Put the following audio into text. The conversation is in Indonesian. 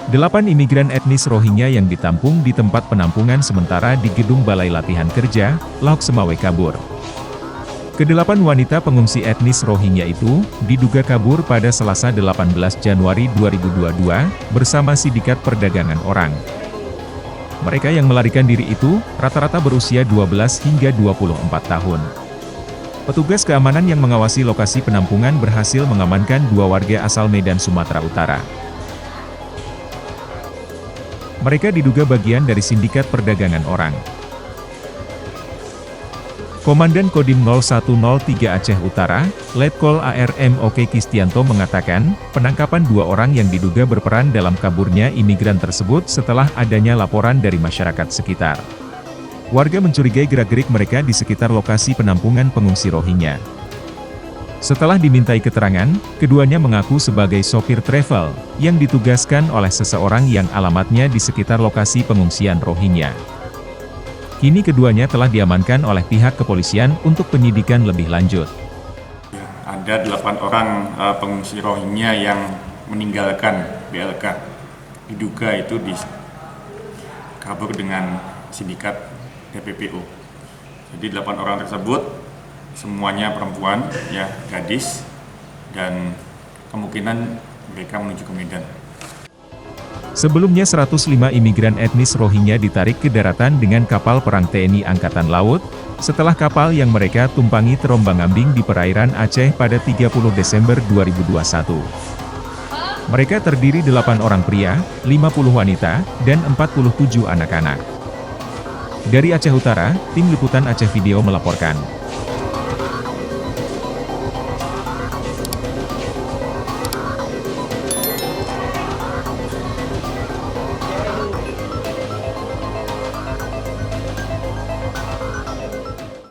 8 imigran etnis Rohingya yang ditampung di tempat penampungan sementara di Gedung Balai Latihan Kerja, Lauk Semawe kabur. Kedelapan wanita pengungsi etnis Rohingya itu, diduga kabur pada Selasa 18 Januari 2022, bersama sindikat perdagangan orang. Mereka yang melarikan diri itu, rata-rata berusia 12 hingga 24 tahun. Petugas keamanan yang mengawasi lokasi penampungan berhasil mengamankan 2 warga asal Medan, Sumatera Utara. Mereka diduga bagian dari sindikat perdagangan orang. Komandan Kodim 0103 Aceh Utara, Letkol ARM Oke Kistianto mengatakan, penangkapan 2 orang yang diduga berperan dalam kaburnya imigran tersebut setelah adanya laporan dari masyarakat sekitar. Warga mencurigai gerak-gerik mereka di sekitar lokasi penampungan pengungsi Rohingya. Setelah dimintai keterangan, keduanya mengaku sebagai sopir travel, yang ditugaskan oleh seseorang yang alamatnya di sekitar lokasi pengungsian Rohingya. Kini keduanya telah diamankan oleh pihak kepolisian untuk penyidikan lebih lanjut. Ada 8 orang pengungsi Rohingya yang meninggalkan BLK. Diduga itu kabur dengan sindikat TPPO. Jadi 8 orang tersebut semuanya perempuan, ya, gadis, dan kemungkinan mereka menuju ke Medan. Sebelumnya 105 imigran etnis Rohingya ditarik ke daratan dengan kapal perang TNI Angkatan Laut, setelah kapal yang mereka tumpangi terombang-ambing di perairan Aceh pada 30 Desember 2021. Mereka terdiri 8 orang pria, 50 wanita, dan 47 anak-anak. Dari Aceh Utara, Tim Liputan Aceh Video melaporkan.